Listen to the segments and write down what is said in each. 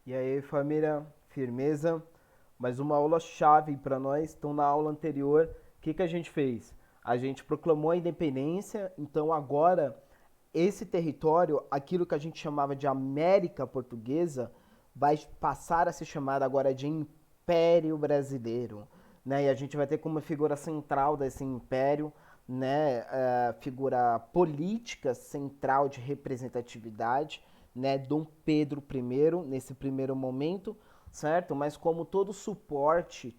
E aí, família, firmeza? Mais uma aula chave para nós. Então, na aula anterior, o que, que a gente fez? A gente proclamou a independência, então agora esse território, aquilo que a gente chamava de América Portuguesa, vai passar a ser chamado agora de Império Brasileiro. Né? E a gente vai ter como figura central desse império, né, a figura política central de representatividade, né, Dom Pedro I, nesse primeiro momento, certo? Mas como todo suporte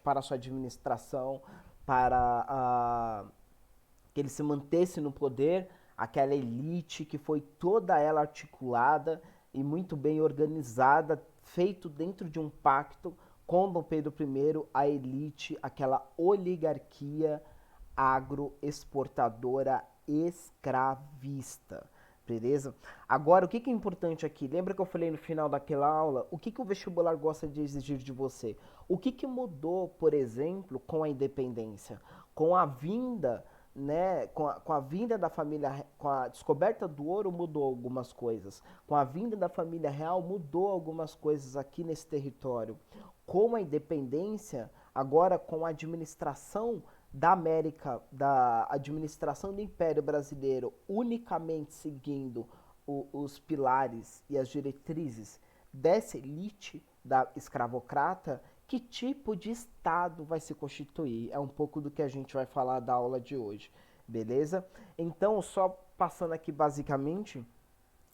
para a sua administração, para que ele se mantesse no poder, aquela elite que foi toda ela articulada e muito bem organizada, feito dentro de um pacto com Dom Pedro I, a elite, aquela oligarquia agroexportadora escravista. Beleza? Agora, o que é importante aqui? Lembra que eu falei no final daquela aula? O que o vestibular gosta de exigir de você? O que mudou, por exemplo, com a independência? Com a vinda, né? Com a vinda da família, com a descoberta do ouro, mudou algumas coisas. Com a vinda da família real, mudou algumas coisas aqui nesse território. Com a independência, agora com a administração da América, da administração do Império Brasileiro, unicamente seguindo os pilares e as diretrizes dessa elite da escravocrata, que tipo de Estado vai se constituir? É um pouco do que a gente vai falar da aula de hoje, beleza? Então, só passando aqui basicamente,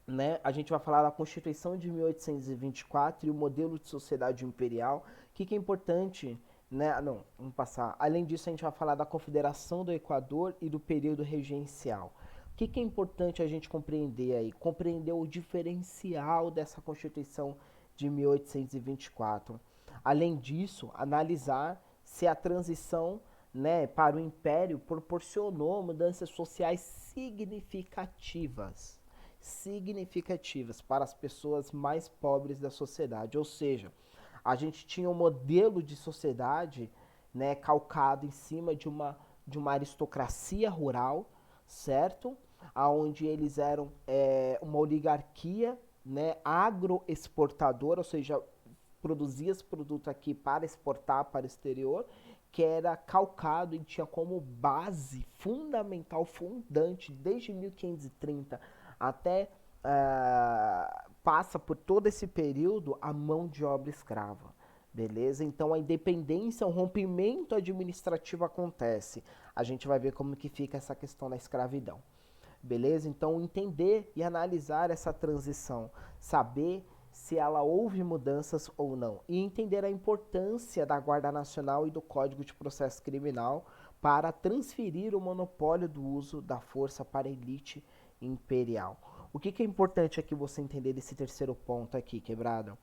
né, a gente vai falar da Constituição de 1824 e o modelo de sociedade imperial. O que é importante, né? Não, vamos passar. Além disso, a gente vai falar da Confederação do Equador e do período regencial. O que é importante a gente compreender aí? Compreender o diferencial dessa Constituição de 1824. Além disso, analisar se a transição, né, para o Império proporcionou mudanças sociais significativas para as pessoas mais pobres da sociedade. Ou seja, a gente tinha um modelo de sociedade, né, calcado em cima de uma aristocracia rural, certo? Onde eles eram uma oligarquia, né, agroexportadora, ou seja, produzia esse produto aqui para exportar para o exterior, que era calcado e tinha como base fundamental, fundante, desde 1530 até passa por todo esse período a mão de obra escrava. Beleza? Então a independência, o rompimento administrativo acontece. A gente vai ver como que fica essa questão da escravidão. Beleza? Então entender e analisar essa transição, saber se ela houve mudanças ou não e entender a importância da Guarda Nacional e do Código de Processo Criminal para transferir o monopólio do uso da força para a elite imperial. O que é importante aqui você entender desse terceiro ponto aqui, quebrado?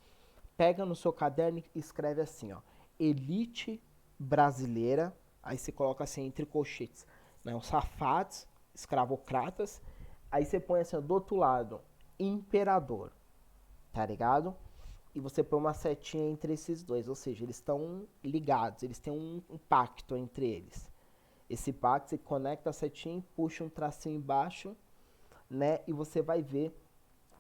Pega no seu caderno e escreve assim, ó, elite brasileira, aí você coloca assim entre colchetes, né, os safados, escravocratas, aí você põe assim, ó, do outro lado, imperador, tá ligado? E você põe uma setinha entre esses dois, ou seja, eles estão ligados, eles têm um pacto entre eles. Esse pacto, você conecta a setinha e puxa um tracinho embaixo, né? E você vai ver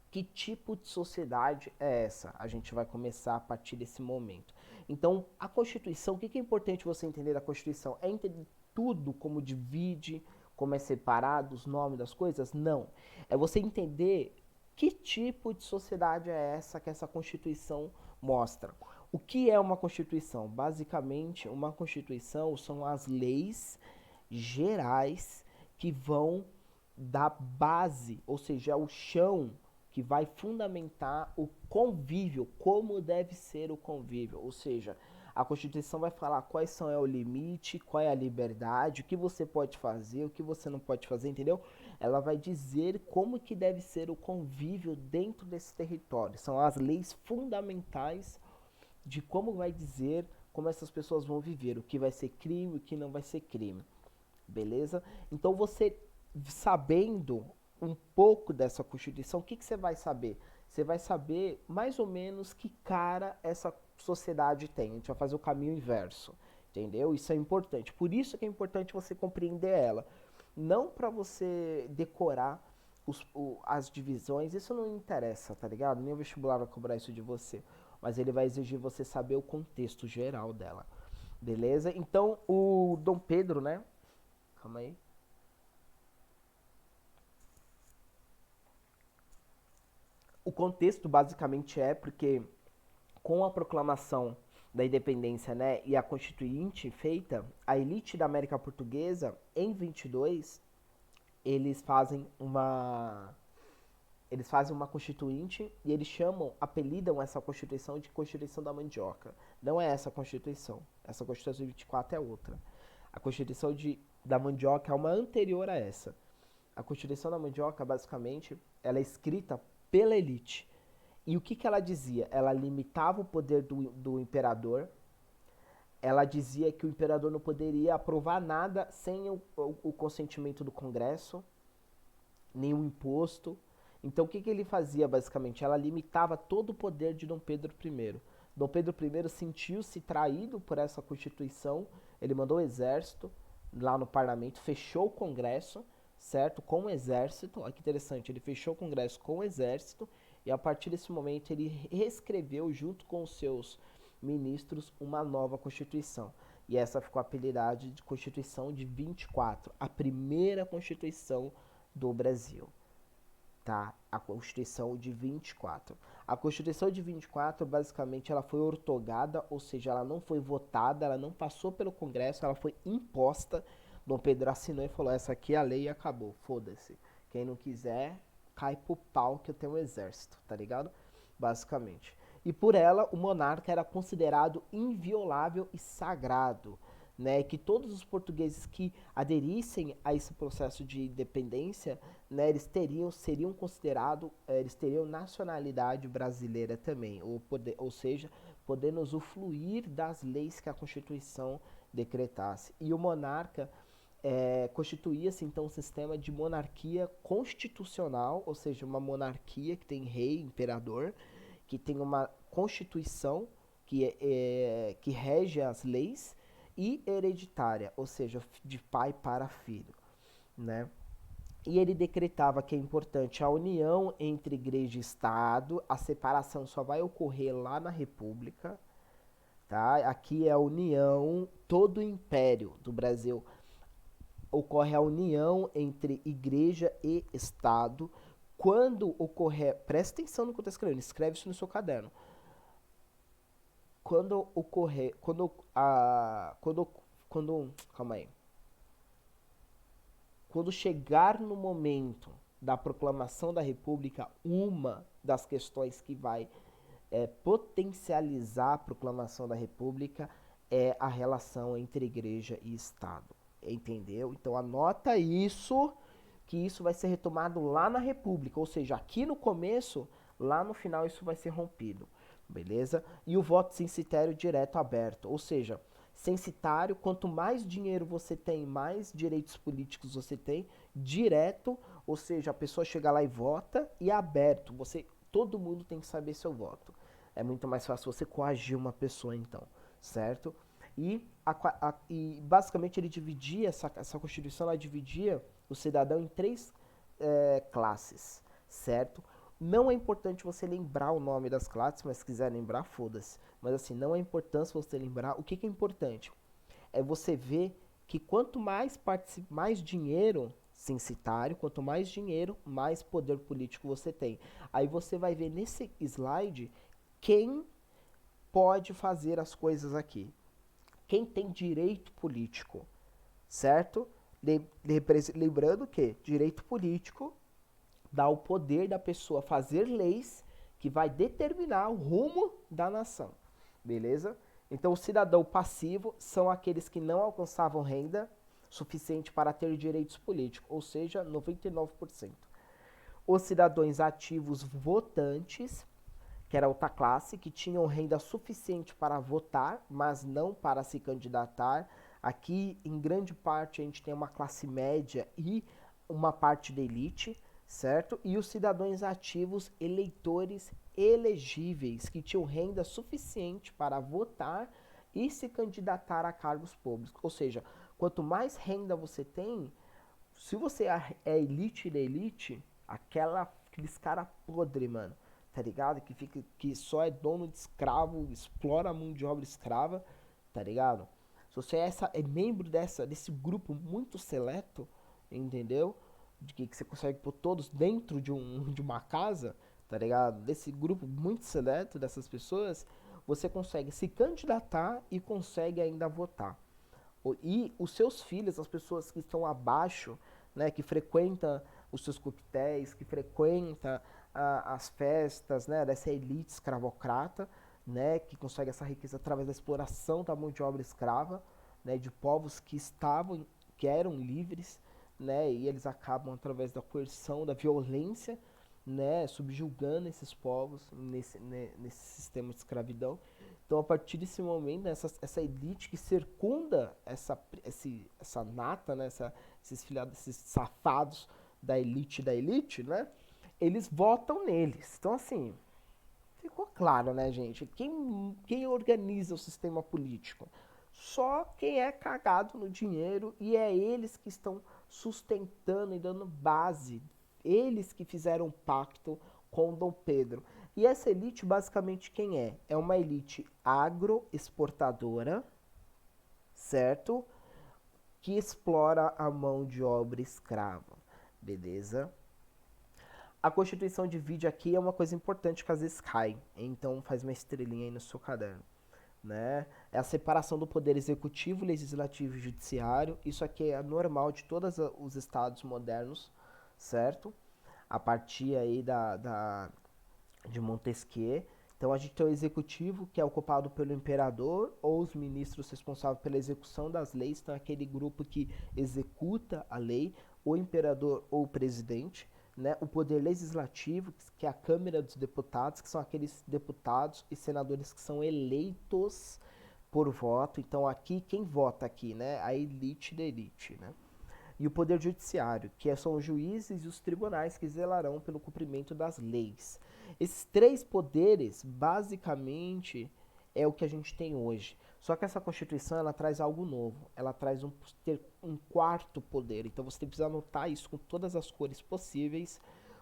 que tipo de sociedade é essa. A gente vai começar a partir desse momento. Então, a Constituição, o que é importante você entender da Constituição? É entender tudo como divide, como é separado, os nomes das coisas? Não. É você entender que tipo de sociedade é essa que essa Constituição mostra. O que é uma Constituição? Basicamente, uma Constituição são as leis gerais que vão dar base, ou seja, o chão que vai fundamentar o convívio, como deve ser o convívio. Ou seja, a Constituição vai falar quais são o limite, qual é a liberdade, o que você pode fazer, o que você não pode fazer, entendeu? Ela vai dizer como que deve ser o convívio dentro desse território. São as leis fundamentais de como vai dizer como essas pessoas vão viver, o que vai ser crime, o que não vai ser crime. Beleza? Então você sabendo um pouco dessa Constituição, o que você vai saber? Você vai saber mais ou menos que cara essa sociedade tem. A gente vai fazer o caminho inverso. Entendeu? Isso é importante. Por isso que é importante você compreender ela. Não para você decorar as divisões, isso não interessa, tá ligado? Nem o vestibular vai cobrar isso de você. Mas ele vai exigir você saber o contexto geral dela. Beleza? Então, o Dom Pedro, né? Calma aí. O contexto basicamente é porque com a proclamação da independência, né, e a constituinte feita, a elite da América Portuguesa, em 22, eles fazem uma eles fazem uma constituinte e eles apelidam essa constituição de Constituição da Mandioca. Não é essa constituição. Essa Constituição de 24 é outra. A Constituição da Mandioca é uma anterior a essa. A Constituição da Mandioca, basicamente, ela é escrita pela elite. E o que, que ela dizia? Ela limitava o poder do imperador. Ela dizia que o imperador não poderia aprovar nada sem o consentimento do Congresso, nenhum imposto. Então, o que, que ele fazia, basicamente? Ela limitava todo o poder de Dom Pedro I. Dom Pedro I sentiu-se traído por essa Constituição. Ele mandou o exército lá no parlamento, fechou o Congresso, certo? Com o exército. Olha que interessante, ele fechou o Congresso com o exército e a partir desse momento ele reescreveu junto com os seus ministros uma nova Constituição. E essa ficou apelidada de Constituição de 24, a primeira Constituição do Brasil. Tá? A Constituição de 24. A Constituição de 24, basicamente, ela foi ortogada, ou seja, ela não foi votada, ela não passou pelo Congresso, ela foi imposta. Dom Pedro assinou e falou, essa aqui é a lei e acabou, foda-se. Quem não quiser, cai pro pau que eu tenho um exército, tá ligado? Basicamente. E por ela, o monarca era considerado inviolável e sagrado, né, que todos os portugueses que aderissem a esse processo de independência, né, seriam considerados, eles teriam nacionalidade brasileira também, ou seja, podendo usufruir das leis que a Constituição decretasse. E o monarca constituía-se então um sistema de monarquia constitucional, ou seja, uma monarquia que tem rei, imperador, que tem uma constituição que rege as leis, e hereditária, ou seja, de pai para filho, né? E ele decretava que é importante a união entre igreja e Estado, a separação só vai ocorrer lá na República, tá? Aqui é a união, todo o império do Brasil ocorre a união entre igreja e Estado. Quando ocorrer, presta atenção no que eu estou escrevendo, escreve isso no seu caderno. Calma aí. Quando chegar no momento da proclamação da República, uma das questões que vai potencializar a proclamação da República é a relação entre igreja e Estado. Entendeu? Então anota isso, que isso vai ser retomado lá na República, ou seja, aqui no começo, lá no final isso vai ser rompido. Beleza? E o voto censitário direto aberto, ou seja, censitário, quanto mais dinheiro você tem, mais direitos políticos você tem, direto, ou seja, a pessoa chega lá e vota, e aberto, todo mundo tem que saber seu voto. É muito mais fácil você coagir uma pessoa então, certo? E basicamente ele dividia, essa Constituição ela dividia o cidadão em três classes, certo? Não é importante você lembrar o nome das classes, mas se quiser lembrar, foda-se. Mas assim, não é importante você lembrar. O que é importante? É você ver que quanto mais dinheiro censitário, quanto mais dinheiro, mais poder político você tem. Aí você vai ver nesse slide quem pode fazer as coisas aqui. Quem tem direito político, certo? Lembrando que direito político dá o poder da pessoa fazer leis que vai determinar o rumo da nação, beleza? Então, o cidadão passivo são aqueles que não alcançavam renda suficiente para ter direitos políticos, ou seja, 99%. Os cidadãos ativos votantes, que era outra classe, que tinham renda suficiente para votar, mas não para se candidatar. Aqui, em grande parte, a gente tem uma classe média e uma parte da elite, certo? E os cidadãos ativos eleitores elegíveis, que tinham renda suficiente para votar e se candidatar a cargos públicos. Ou seja, quanto mais renda você tem, se você é elite da elite, Aqueles cara podre, mano, tá ligado? Que só é dono de escravo, explora a mão de obra escrava, tá ligado? Se você é membro desse grupo muito seleto, entendeu? De que você consegue pôr todos dentro de uma casa, tá ligado? Desse grupo muito seleto dessas pessoas, você consegue se candidatar e consegue ainda votar. E os seus filhos, as pessoas que estão abaixo, né, que frequentam os seus coquetéis, que frequentam as festas, né, dessa elite escravocrata, né, que consegue essa riqueza através da exploração da mão de obra escrava, né, de povos que eram livres, né, e eles acabam através da coerção, da violência, né, subjugando esses povos nesse sistema de escravidão. Então, a partir desse momento, essa elite que circunda essa nata, né, esses safados da elite, né, eles votam neles. Então, assim, ficou claro, né, gente? Quem organiza o sistema político? Só quem é cagado no dinheiro, e é eles que estão sustentando e dando base. Eles que fizeram um pacto com Dom Pedro. E essa elite, basicamente, quem é? É uma elite agroexportadora, certo? Que explora a mão de obra escrava. Beleza? A Constituição divide aqui é uma coisa importante que às vezes cai. Então faz uma estrelinha aí no seu caderno. Né? É a separação do poder executivo, legislativo e judiciário. Isso aqui é normal de todos os estados modernos, certo? A partir aí de Montesquieu. Então a gente tem o executivo, que é ocupado pelo imperador ou os ministros responsáveis pela execução das leis. Então é aquele grupo que executa a lei, o imperador ou o presidente. Né? O poder legislativo, que é a Câmara dos Deputados, que são aqueles deputados e senadores que são eleitos por voto. Então aqui, quem vota aqui? Né? A elite da elite. Né? E o poder judiciário, que são os juízes e os tribunais que zelarão pelo cumprimento das leis. Esses três poderes, basicamente, é o que a gente tem hoje. Só que essa Constituição, ela traz algo novo. Ela traz um quarto poder. Então você precisa anotar isso com todas as cores possíveis,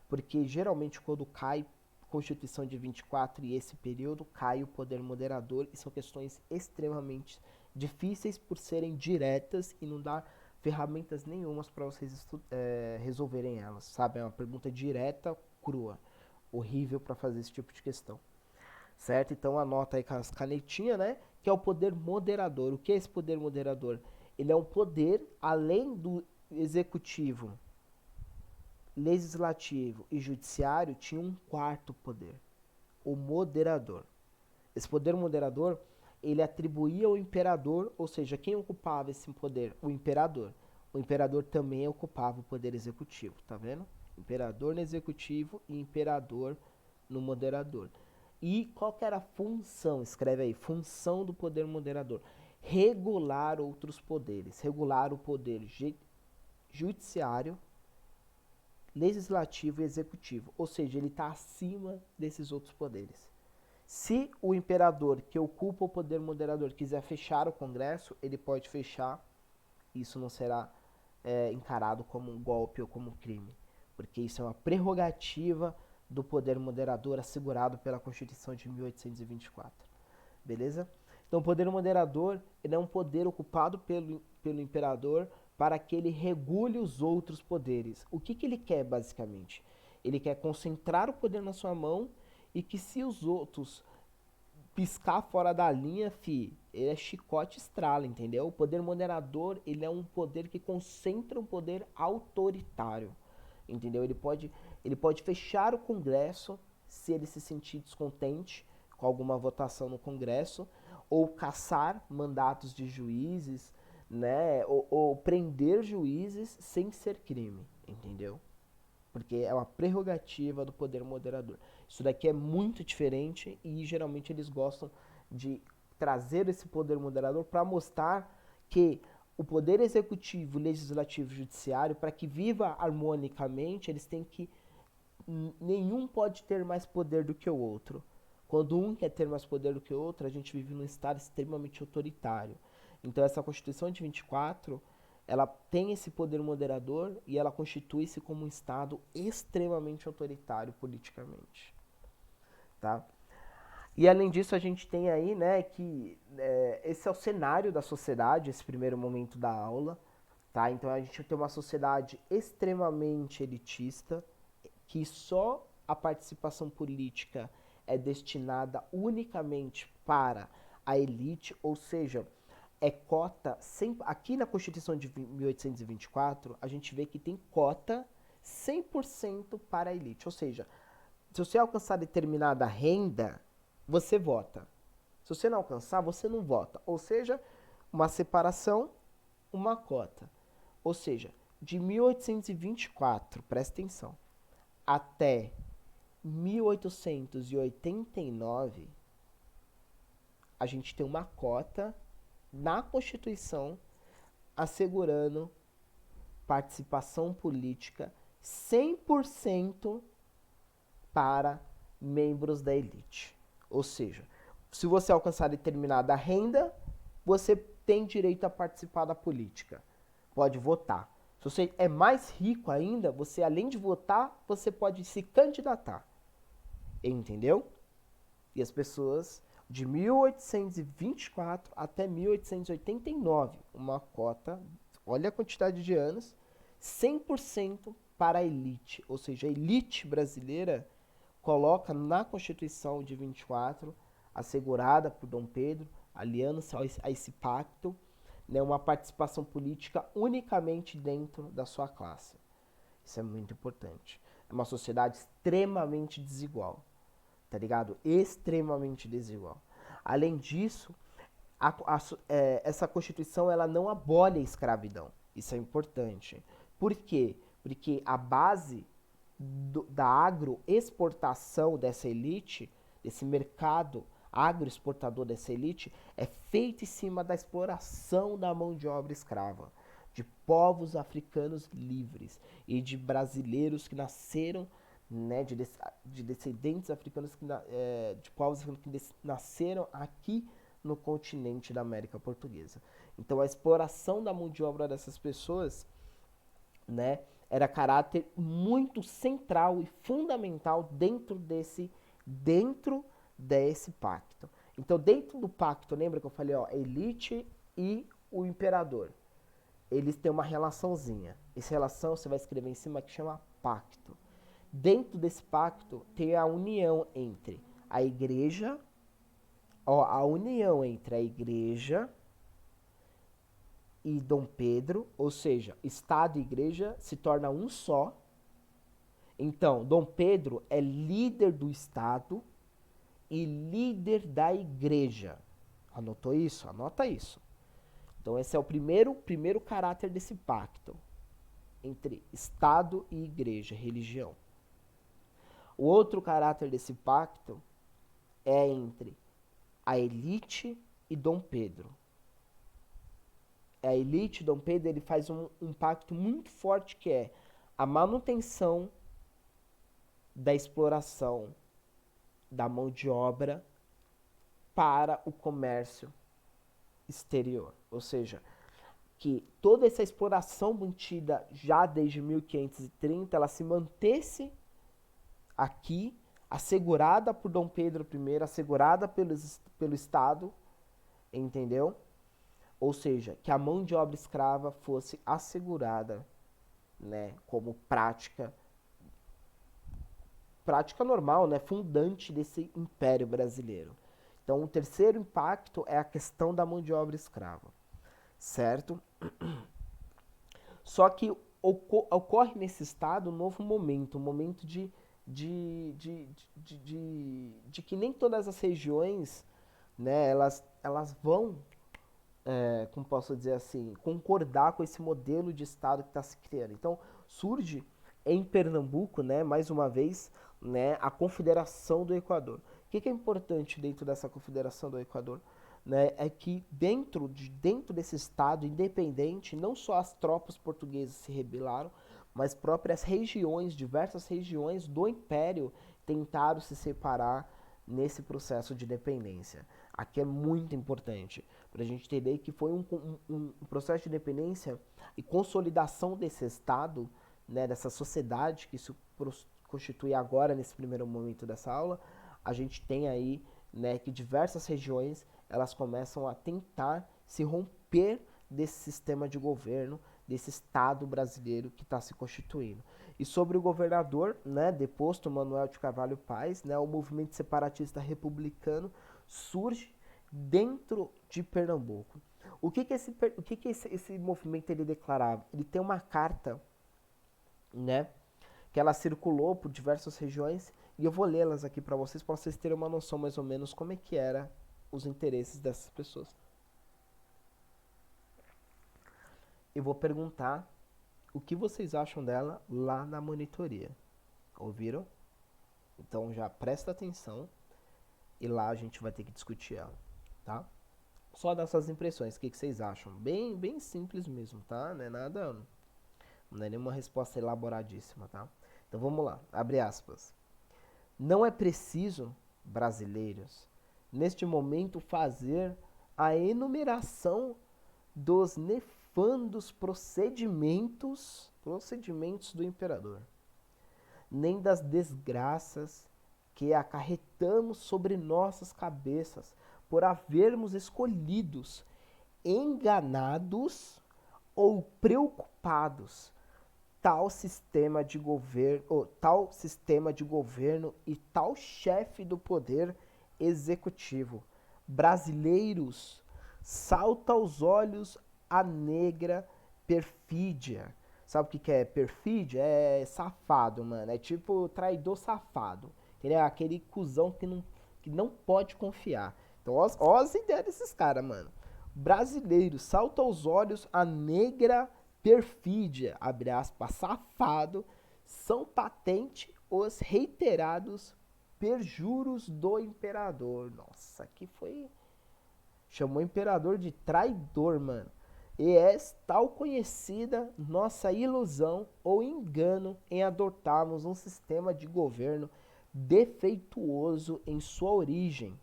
porque geralmente quando cai Constituição de 24 e esse período, cai o poder moderador, e são questões extremamente difíceis por serem diretas e não dar ferramentas nenhumas para vocês resolverem elas, sabe? É uma pergunta direta, crua, horrível para fazer esse tipo de questão, certo? Então anota aí com as canetinhas, né? Que é o poder moderador. O que é esse poder moderador? Ele é um poder, além do executivo, legislativo e judiciário, tinha um quarto poder, o moderador. Esse poder moderador, ele atribuía ao imperador, ou seja, quem ocupava esse poder? O imperador. O imperador também ocupava o poder executivo, tá vendo? Imperador no executivo e imperador no moderador. E qual que era a função? Escreve aí, função do poder moderador. Regular outros poderes. Regular o poder judiciário, legislativo e executivo. Ou seja, ele está acima desses outros poderes. Se o imperador que ocupa o poder moderador quiser fechar o Congresso, ele pode fechar. Isso não será encarado como um golpe ou como um crime, porque isso é uma prerrogativa do poder moderador assegurado pela Constituição de 1824. Beleza? Então, o poder moderador ele é um poder ocupado pelo imperador para que ele regule os outros poderes. O que ele quer, basicamente? Ele quer concentrar o poder na sua mão e que se os outros piscar fora da linha, ele é chicote estrala, entendeu? O poder moderador, ele é um poder que concentra um poder autoritário, entendeu? Ele pode fechar o Congresso se ele se sentir descontente com alguma votação no Congresso, ou caçar mandatos de juízes, né? Ou prender juízes sem ser crime, entendeu? Porque é uma prerrogativa do poder moderador. Isso daqui é muito diferente e geralmente eles gostam de trazer esse poder moderador para mostrar que o poder executivo, legislativo e judiciário, para que viva harmonicamente, eles têm que nenhum pode ter mais poder do que o outro. Quando um quer ter mais poder do que o outro, a gente vive num estado extremamente autoritário. Então essa Constituição de 24 ela tem esse poder moderador e ela constitui-se como um Estado extremamente autoritário politicamente, tá? E além disso a gente tem aí, né, que esse é o cenário da sociedade, esse primeiro momento da aula, tá? Então a gente tem uma sociedade extremamente elitista, que só a participação política é destinada unicamente para a elite, ou seja, é cota, aqui na Constituição de 1824, a gente vê que tem cota 100% para a elite, ou seja, se você alcançar determinada renda, você vota. Se você não alcançar, você não vota. Ou seja, uma separação, uma cota. Ou seja, de 1824, presta atenção, até 1889, a gente tem uma cota na Constituição assegurando participação política 100% para membros da elite. Ou seja, se você alcançar determinada renda, você tem direito a participar da política. Pode votar. Se você é mais rico ainda, você além de votar, você pode se candidatar. Entendeu? E as pessoas de 1824 até 1889, uma cota, olha a quantidade de anos, 100% para a elite. Ou seja, a elite brasileira coloca na Constituição de 24, assegurada por Dom Pedro, aliando-se a esse pacto, né, uma participação política unicamente dentro da sua classe. Isso é muito importante. É uma sociedade extremamente desigual, tá ligado? Extremamente desigual. Além disso, essa Constituição ela não abole a escravidão. Isso é importante. Por quê? Porque a base da agroexportação dessa elite, desse mercado agroexportador dessa elite, é feito em cima da exploração da mão de obra escrava, de povos africanos livres e de brasileiros que nasceram, né, de descendentes africanos, de povos africanos que nasceram aqui no continente da América Portuguesa. Então a exploração da mão de obra dessas pessoas, né, era caráter muito central e fundamental dentro desse pacto. Então, dentro do pacto, lembra que eu falei, ó, elite e o imperador. Eles têm uma relaçãozinha. Essa relação você vai escrever em cima que chama pacto. Dentro desse pacto tem a união entre a igreja, ó, a união entre a igreja e Dom Pedro, ou seja, Estado e Igreja se torna um só. Então, Dom Pedro é líder do Estado e líder da Igreja. Anotou isso? Anota isso. Então, esse é o primeiro caráter desse pacto entre Estado e Igreja, religião. O outro caráter desse pacto é entre a elite e Dom Pedro. A elite, Dom Pedro, ele faz um pacto muito forte que é a manutenção da exploração da mão de obra para o comércio exterior. Ou seja, que toda essa exploração mantida já desde 1530, ela se mantesse aqui, assegurada por Dom Pedro I, assegurada pelo Estado, entendeu? Ou seja, que a mão de obra escrava fosse assegurada, né, como prática normal, né, fundante desse império brasileiro. Então, o terceiro impacto é a questão da mão de obra escrava, certo? Só que ocorre nesse estado um novo momento, um momento de que nem todas as regiões, né, elas vão, como posso dizer assim, concordar com esse modelo de Estado que está se criando. Então, surge em Pernambuco, né, mais uma vez, né, a Confederação do Equador. O que é importante dentro dessa Confederação do Equador? Né, é que dentro desse Estado independente, não só as tropas portuguesas se rebelaram, mas próprias regiões, diversas regiões do Império tentaram se separar, nesse processo de dependência. Aqui é muito importante para a gente entender que foi um processo de dependência e consolidação desse Estado, né, dessa sociedade que se constitui agora nesse primeiro momento dessa aula. A gente tem aí, né, que diversas regiões elas começam a tentar se romper desse sistema de governo, desse Estado brasileiro que está se constituindo. E sobre o governador, né, deposto Manuel de Carvalho Paes, né, o movimento separatista republicano surge dentro de Pernambuco. O que esse movimento ele declarava? Ele tem uma carta, né, que ela circulou por diversas regiões e eu vou lê-las aqui para vocês terem uma noção mais ou menos como é que era os interesses dessas pessoas. Eu vou perguntar o que vocês acham dela lá na monitoria. Ouviram? Então já presta atenção e lá a gente vai ter que discutir ela, tá? Só dessas impressões, o que vocês acham? Bem simples mesmo, tá? Não é nada, não é nenhuma resposta elaboradíssima, tá? Então vamos lá, abre aspas. Não é preciso, brasileiros, neste momento fazer a enumeração dos nefandos procedimentos do imperador, nem das desgraças que acarretamos sobre nossas cabeças por havermos escolhidos, enganados ou preocupados tal sistema de governo e tal chefe do poder executivo. Brasileiros, salta aos olhos a negra perfídia. Sabe o que é perfídia? É safado, mano. É tipo traidor safado. Entendeu? Aquele cuzão que não pode confiar. Então, ó as ideias desses caras, mano. Brasileiro, salta aos olhos a negra perfídia, abre aspas, safado, são patente os reiterados perjuros do imperador. Nossa, aqui foi... Chamou o imperador de traidor, mano. E é tal conhecida nossa ilusão ou engano em adotarmos um sistema de governo defeituoso em sua origem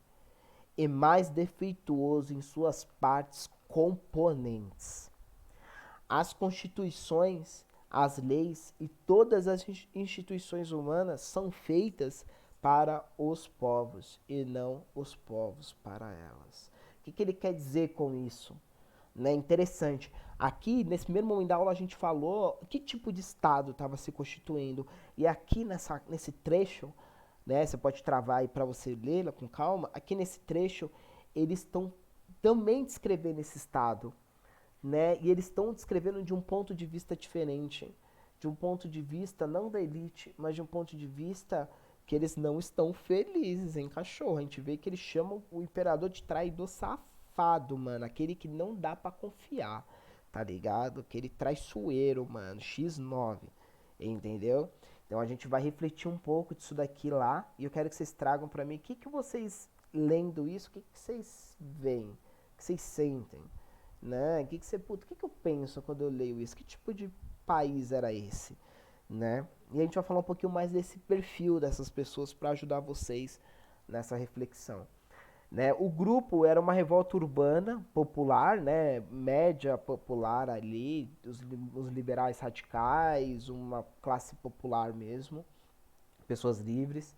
e mais defeituoso em suas partes componentes. As constituições, as leis e todas as instituições humanas são feitas para os povos e não os povos para elas. O que ele quer dizer com isso? Né, interessante. Aqui, nesse primeiro momento da aula, a gente falou que tipo de Estado estava se constituindo. E aqui nesse trecho, né, você pode travar aí para você lê-la com calma. Aqui nesse trecho, eles estão também descrevendo esse Estado. Né, e eles estão descrevendo de um ponto de vista diferente. De um ponto de vista não da elite, mas de um ponto de vista que eles não estão felizes, hein, cachorro. A gente vê que eles chamam o imperador de traidor safado, mano. Aquele que não dá pra confiar, tá ligado? Aquele traiçoeiro, mano. X9, entendeu? Então a gente vai refletir um pouco disso daqui lá. E eu quero que vocês tragam pra mim o que vocês, lendo isso, o que vocês veem, o que vocês sentem, né? O que eu penso quando eu leio isso? Que tipo de país era esse, né? E a gente vai falar um pouquinho mais desse perfil dessas pessoas para ajudar vocês nessa reflexão. Né? O grupo era uma revolta urbana, popular, né? Média popular ali, os liberais radicais, uma classe popular mesmo, pessoas livres,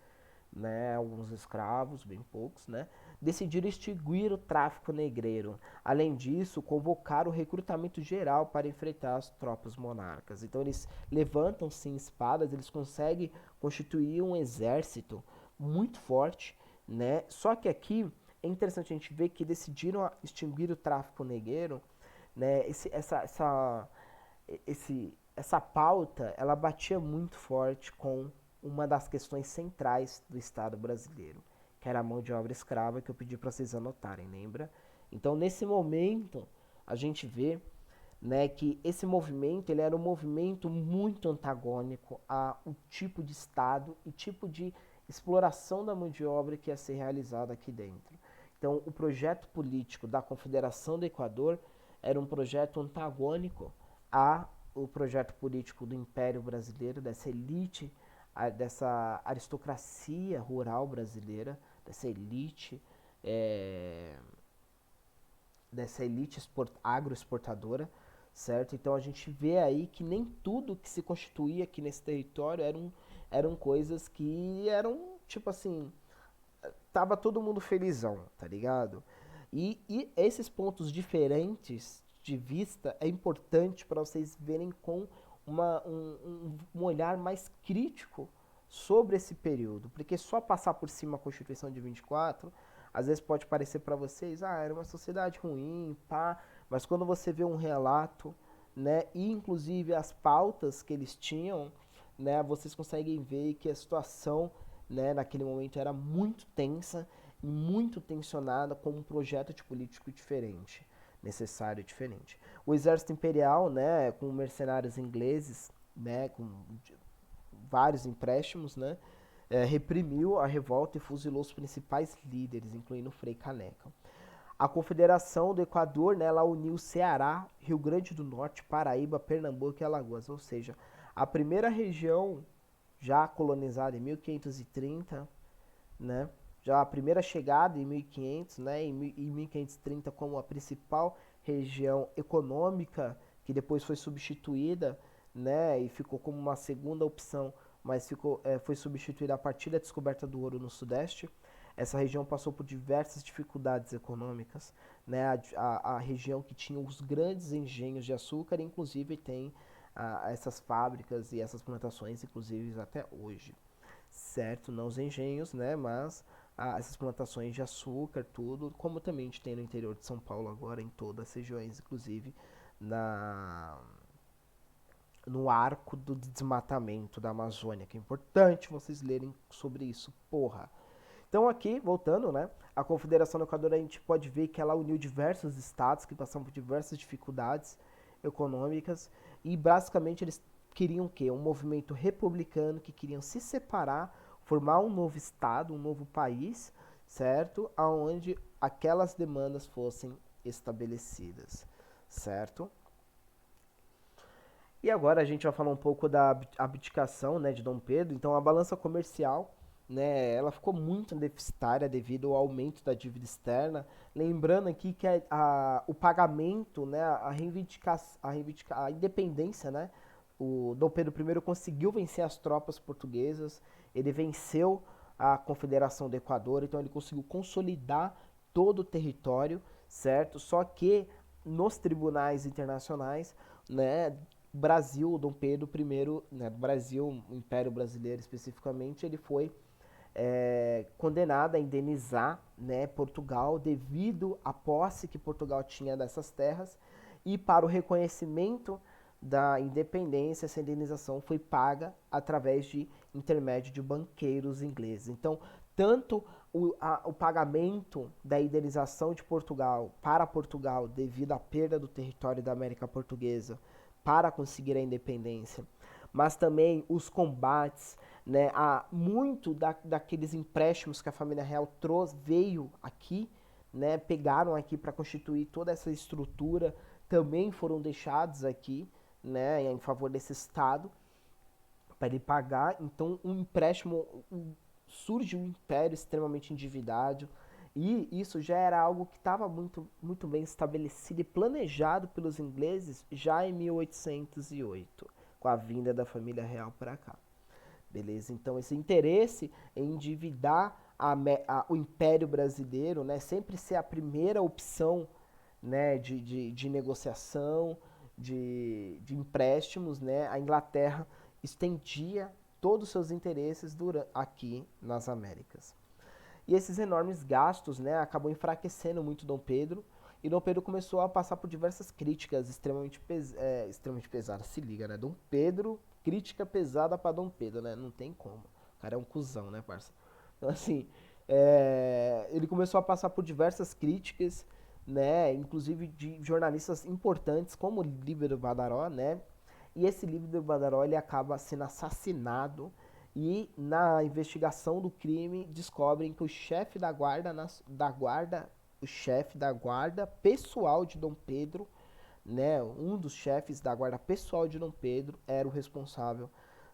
né? Alguns escravos, bem poucos, né? Decidiram extinguir o tráfico negreiro. Além disso, convocaram o recrutamento geral para enfrentar as tropas monarcas. Então eles levantam sim espadas, eles conseguem constituir um exército muito forte, né? Só que aqui é interessante a gente ver que decidiram extinguir o tráfico negreiro, né? Essa pauta, ela batia muito forte com uma das questões centrais do Estado brasileiro, que era a mão de obra escrava, que eu pedi para vocês anotarem, lembra? Então, nesse momento, a gente vê, né, que esse movimento ele era um movimento muito antagônico ao tipo de Estado e tipo de exploração da mão de obra que ia ser realizada aqui dentro. Então, o projeto político da Confederação do Equador era um projeto antagônico ao projeto político do Império Brasileiro, dessa elite dessa aristocracia rural brasileira, dessa elite, é, agroexportadora, certo? Então a gente vê aí que nem tudo que se constituía aqui nesse território eram coisas que eram, tipo assim, tava todo mundo felizão, tá ligado? E esses pontos diferentes de vista é importante para vocês verem com um olhar mais crítico sobre esse período, porque só passar por cima a Constituição de 24, às vezes pode parecer para vocês, era uma sociedade ruim, pá, mas quando você vê um relato, né, e inclusive as pautas que eles tinham, né, vocês conseguem ver que a situação, né, naquele momento era muito tensa e muito tensionada com um projeto de político diferente, necessário e diferente. O exército imperial, né, com mercenários ingleses, né, com vários empréstimos, né, reprimiu a revolta e fuzilou os principais líderes, incluindo Frei Caneca. A Confederação do Equador, né, ela uniu Ceará, Rio Grande do Norte, Paraíba, Pernambuco e Alagoas, ou seja, a primeira região já colonizada em 1530, né, já a primeira chegada em 1500, né, em 1530 como a principal região econômica, que depois foi substituída, né, e ficou como uma segunda opção, mas foi substituída a partir da descoberta do ouro no Sudeste. Essa região passou por diversas dificuldades econômicas, né, a região que tinha os grandes engenhos de açúcar, inclusive tem essas fábricas e essas plantações, inclusive até hoje, certo? Não os engenhos, né, mas essas plantações de açúcar, tudo, como também a gente tem no interior de São Paulo agora, em todas as regiões, inclusive na no arco do desmatamento da Amazônia, que é importante vocês lerem sobre isso, porra. Então aqui, voltando, né, a Confederação do Equador, a gente pode ver que ela uniu diversos estados que passavam por diversas dificuldades econômicas e basicamente eles queriam o quê? Um movimento republicano que queriam se separar, formar um novo estado, um novo país, certo? Aonde aquelas demandas fossem estabelecidas, certo? E agora a gente vai falar um pouco da abdicação, né, de Dom Pedro. Então a balança comercial, né, ela ficou muito deficitária devido ao aumento da dívida externa. Lembrando aqui que o pagamento, né, a independência, né, o Dom Pedro I conseguiu vencer as tropas portuguesas, ele venceu a Confederação do Equador, então ele conseguiu consolidar todo o território, certo? Só que nos tribunais internacionais, né, Brasil, Dom Pedro I, né, Brasil, o Império Brasileiro especificamente, ele foi condenado a indenizar, né, Portugal devido à posse que Portugal tinha dessas terras e para o reconhecimento da independência, essa indenização foi paga através de intermédio de banqueiros ingleses. Então, tanto o pagamento da indenização de Portugal para Portugal devido à perda do território da América Portuguesa para conseguir a independência, mas também os combates, né, muito daqueles empréstimos que a família real veio aqui, né, pegaram aqui para constituir toda essa estrutura, também foram deixados aqui, né, em favor desse Estado, para ele pagar. Então, um empréstimo, surge um império extremamente endividado, e isso já era algo que estava muito, muito bem estabelecido e planejado pelos ingleses já em 1808, com a vinda da família real para cá. Beleza? Então, esse interesse em endividar o Império Brasileiro, né, sempre ser a primeira opção, né, de negociação, de empréstimos, né, a Inglaterra estendia todos os seus interesses aqui nas Américas. E esses enormes gastos, né, acabou enfraquecendo muito Dom Pedro, e Dom Pedro começou a passar por diversas críticas extremamente pesadas. Se liga, né? Dom Pedro, crítica pesada pra Dom Pedro, né? Não tem como. O cara é um cuzão, né, parça? Então, assim, ele começou a passar por diversas críticas, né? Inclusive de jornalistas importantes, como Líbero Badaró, né? E esse Líbero Badaró, ele acaba sendo assassinado, e na investigação do crime descobrem que o chefe o chefe da guarda pessoal de Dom Pedro, né, um dos chefes da guarda pessoal de Dom Pedro era o responsável,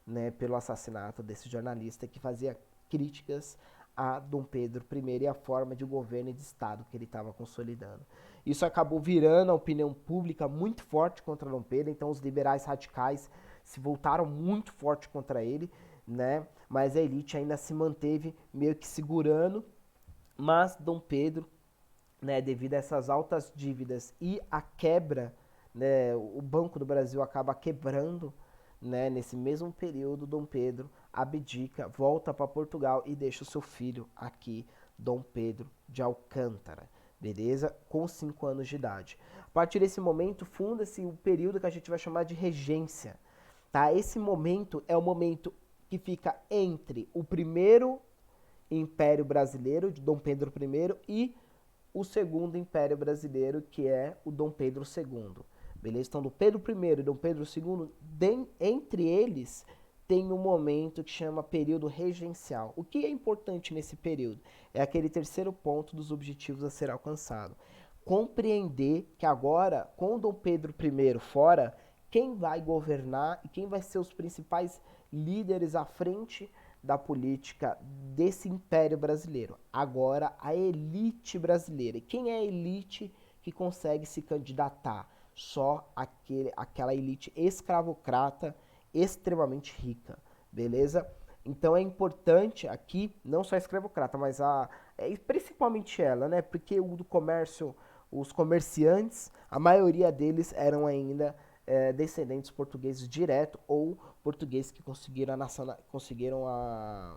né, pelo assassinato desse jornalista que fazia críticas a Dom Pedro I e a forma de governo e de Estado que ele estava consolidando. Isso acabou virando a opinião pública muito forte contra Dom Pedro, então os liberais radicais se voltaram muito forte contra ele, né? Mas a elite ainda se manteve meio que segurando, mas Dom Pedro, né, devido a essas altas dívidas e a quebra, né, o Banco do Brasil acaba quebrando, né, nesse mesmo período, Dom Pedro abdica, volta para Portugal e deixa o seu filho aqui, Dom Pedro de Alcântara, beleza? Com 5 anos de idade. A partir desse momento, funda-se o período que a gente vai chamar de regência, tá? Esse momento é o momento que fica entre o primeiro Império Brasileiro, de Dom Pedro I, e o segundo Império Brasileiro, que é o Dom Pedro II. Beleza? Então, do Pedro I e Dom Pedro II, entre eles, tem um momento que chama período regencial. O que é importante nesse período? É aquele terceiro ponto dos objetivos a ser alcançado. Compreender que agora, com Dom Pedro I fora, quem vai governar e quem vai ser os principais líderes à frente da política desse império brasileiro. Agora, a elite brasileira. E quem é a elite que consegue se candidatar? Só aquela elite escravocrata extremamente rica, beleza? Então é importante aqui, não só a escravocrata, mas principalmente ela, né? Porque o do comércio, os comerciantes, a maioria deles eram ainda descendentes portugueses direto ou portugueses que conseguiram a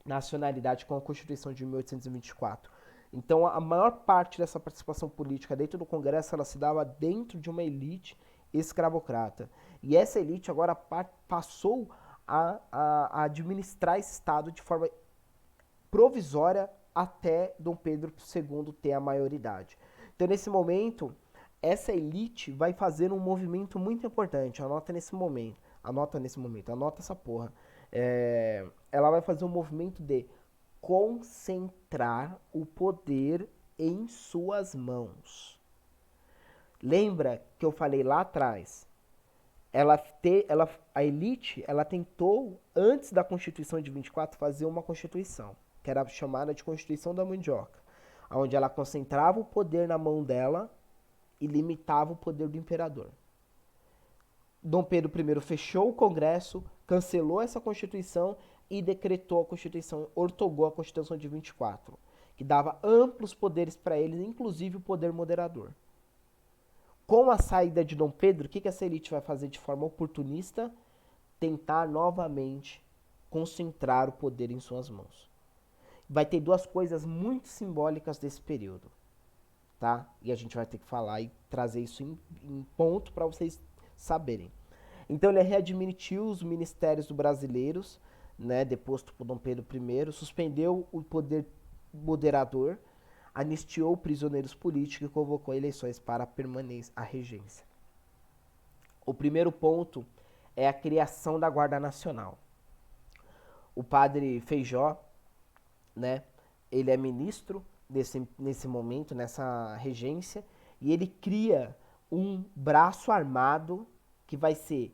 nacionalidade com a Constituição de 1824. Então, a maior parte dessa participação política dentro do Congresso ela se dava dentro de uma elite escravocrata. E essa elite agora passou a administrar esse Estado de forma provisória até Dom Pedro II ter a maioridade. Então, nesse momento, essa elite vai fazer um movimento muito importante. Anota nesse momento. Anota essa porra. Ela vai fazer um movimento de concentrar o poder em suas mãos. Lembra que eu falei lá atrás? A elite, ela tentou, antes da Constituição de 24, fazer uma Constituição, que era chamada de Constituição da Mandioca, onde ela concentrava o poder na mão dela e limitava o poder do imperador. Dom Pedro I fechou o Congresso, cancelou essa Constituição e decretou a Constituição, ortogou a Constituição de 24, que dava amplos poderes para eles, inclusive o poder moderador. Com a saída de Dom Pedro, o que essa elite vai fazer de forma oportunista? Tentar novamente concentrar o poder em suas mãos. Vai ter duas coisas muito simbólicas desse período, tá? E a gente vai ter que falar e trazer isso em ponto para vocês saberem. Então ele readmitiu os ministérios brasileiros, né, deposto por Dom Pedro I, suspendeu o poder moderador, anistiou prisioneiros políticos e convocou eleições para a permanência, a regência. O primeiro ponto é a criação da Guarda Nacional. O padre Feijó, né, ele é ministro nesse momento, nessa regência, e ele cria um braço armado que vai ser,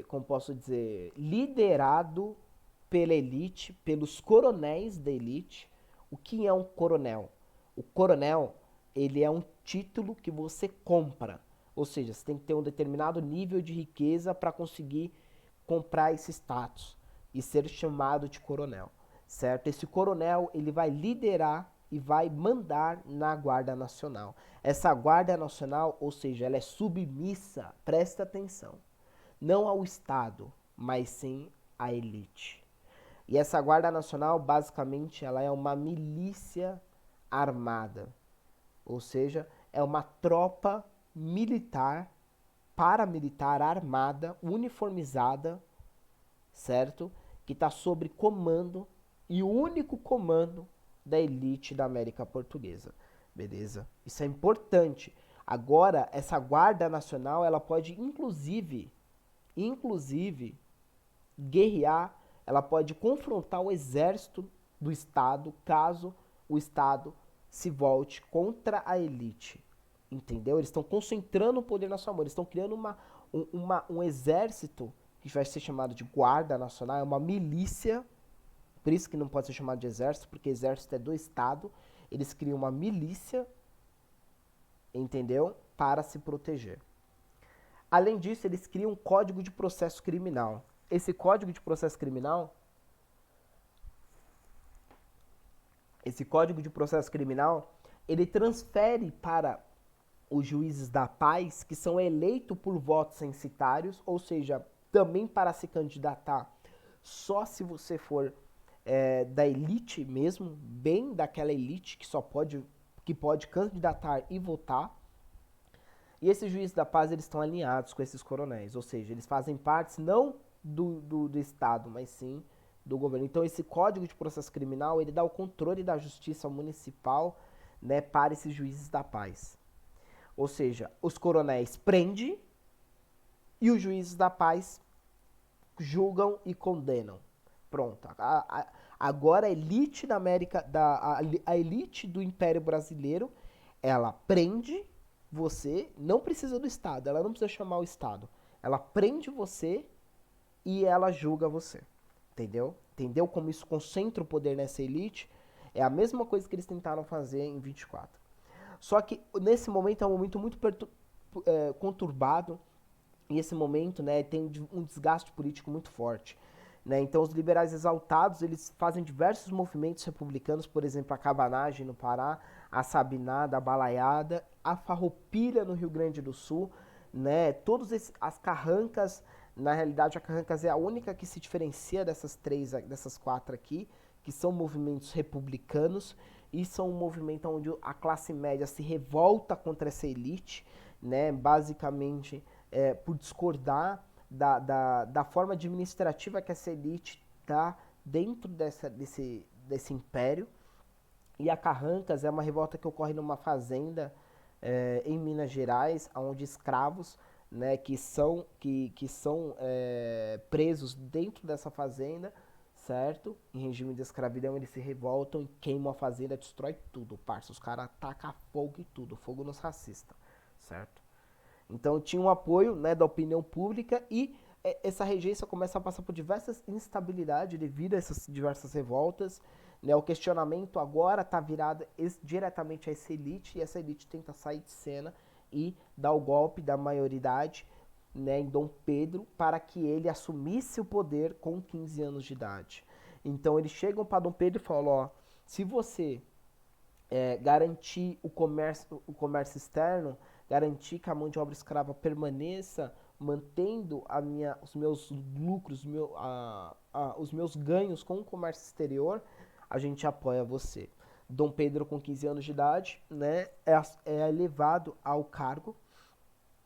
como posso dizer, liderado pela elite, pelos coronéis da elite. O que é um coronel? O coronel, ele é um título que você compra, ou seja, você tem que ter um determinado nível de riqueza para conseguir comprar esse status e ser chamado de coronel, certo? Esse coronel, ele vai liderar e vai mandar na Guarda Nacional. Essa Guarda Nacional, ou seja, ela é submissa, presta atenção, não ao Estado, mas sim à elite. E essa Guarda Nacional, basicamente, ela é uma milícia armada, ou seja, é uma tropa militar, paramilitar, armada, uniformizada, certo? Que está sob comando, e o único comando da elite da América Portuguesa, beleza? Isso é importante. Agora, essa Guarda Nacional, ela pode inclusive guerrear, ela pode confrontar o exército do Estado, caso o Estado se volte contra a elite, entendeu? Eles estão concentrando o poder na sua mão, eles estão criando um exército que vai ser chamado de Guarda Nacional, é uma milícia, por isso que não pode ser chamado de exército, porque exército é do Estado, eles criam uma milícia, entendeu? Para se proteger. Além disso, eles criam um código de processo criminal. Esse código de processo criminal, ele transfere para os juízes da paz, que são eleitos por votos censitários, ou seja, também para se candidatar só se você for da elite mesmo, bem daquela elite que pode candidatar e votar. E esses juízes da paz, eles estão alinhados com esses coronéis, ou seja, eles fazem parte não do Estado, mas sim do governo. Então esse Código de Processo Criminal, ele dá o controle da justiça municipal, né, para esses juízes da paz. Ou seja, os coronéis prendem e os juízes da paz julgam e condenam. Pronto. Agora a elite da América, a elite do Império Brasileiro, ela prende você, não precisa do Estado, ela não precisa chamar o Estado. Ela prende você e ela julga você. Entendeu? Entendeu como isso concentra o poder nessa elite? É a mesma coisa que eles tentaram fazer em 24. Só que nesse momento é um momento muito conturbado, e esse momento, né, tem um desgaste político muito forte. Né? Então os liberais exaltados, eles fazem diversos movimentos republicanos, por exemplo, a cabanagem no Pará, a sabinada, a balaiada, a farroupilha no Rio Grande do Sul, né? As carrancas, na realidade a carrancas é a única que se diferencia dessas quatro aqui, que são movimentos republicanos, e são um movimento onde a classe média se revolta contra essa elite, né? Basicamente por discordar da forma administrativa que essa elite está dentro desse império. E a Carrancas é uma revolta que ocorre numa fazenda em Minas Gerais, onde escravos, né, que são presos dentro dessa fazenda, certo? Em regime de escravidão, eles se revoltam e queimam a fazenda, destrói tudo, parça. Os caras atacam fogo e tudo, fogo nos racistas, certo? Então tinha um apoio, né, da opinião pública, e essa regência começa a passar por diversas instabilidades devido a essas diversas revoltas. Né? O questionamento agora está virado diretamente a essa elite, e essa elite tenta sair de cena e dar o golpe da maioridade, né, em Dom Pedro, para que ele assumisse o poder com 15 anos de idade. Então eles chegam para Dom Pedro e falam, ó, se você garantir o comércio externo, garantir que a mão de obra escrava permaneça, mantendo os meus lucros, os meus ganhos com o comércio exterior, a gente apoia você. Dom Pedro, com 15 anos de idade, né, é elevado ao cargo,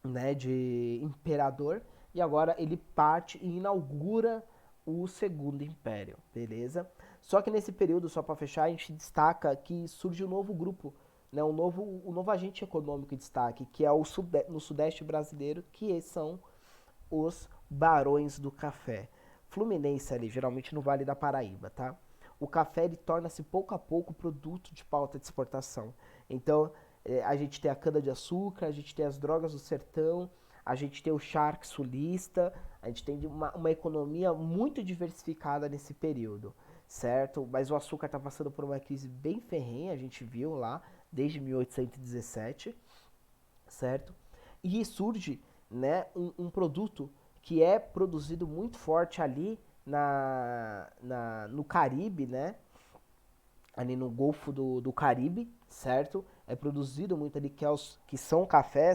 né, de imperador, e agora ele parte e inaugura o Segundo Império, beleza? Só que nesse período, só para fechar, a gente destaca que surge um novo grupo, né, um novo agente econômico em destaque, que é no Sudeste brasileiro, que são os Barões do Café. Fluminense ali, geralmente no Vale da Paraíba, tá? O café, ele torna-se pouco a pouco produto de pauta de exportação. Então, a gente tem a cana-de-açúcar, a gente tem as drogas do sertão, a gente tem o charque sulista, a gente tem uma economia muito diversificada nesse período, certo? Mas o açúcar está passando por uma crise bem ferrenha, a gente viu lá, desde 1817, certo? E surge, né, um produto que é produzido muito forte ali no Caribe, né? Ali no Golfo do Caribe, certo? É produzido muito ali, que são café,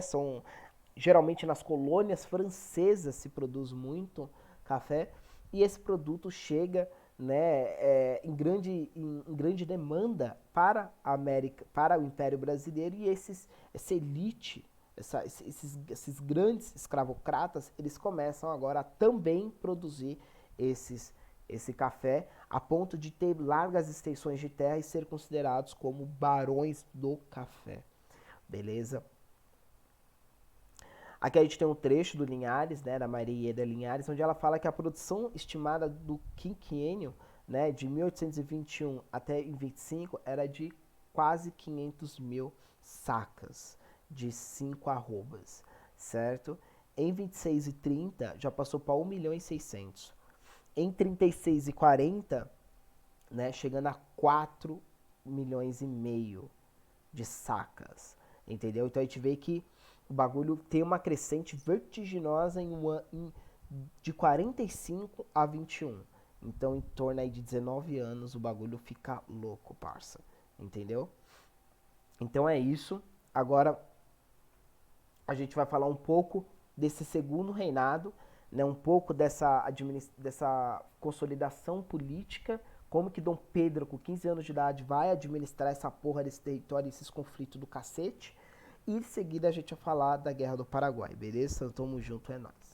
geralmente nas colônias francesas se produz muito café, e esse produto chega, né, em grande demanda para a América, para o Império Brasileiro, e essa elite, esses grandes escravocratas, eles começam agora a também produzir esse café, a ponto de ter largas extensões de terra e ser considerados como barões do café. Beleza? Aqui a gente tem um trecho do Linhares, né, da Maria Ieda Linhares, onde ela fala que a produção estimada do quinquênio, né, de 1821 até 25 era de quase 500 mil sacas de 5 arrobas, certo? Em 26,30 já passou para 1.600.000. Em 36,40, né, chegando a 4,5 milhões de sacas, entendeu? Então a gente vê que o bagulho tem uma crescente vertiginosa de 45 a 21. Então, em torno aí de 19 anos, o bagulho fica louco, parça. Entendeu? Então é isso. Agora a gente vai falar um pouco desse segundo reinado, né? Um pouco dessa consolidação política, como que Dom Pedro, com 15 anos de idade, vai administrar essa porra desse território, esses conflitos do cacete. E em seguida a gente vai falar da Guerra do Paraguai, beleza? Tamo junto, é nóis.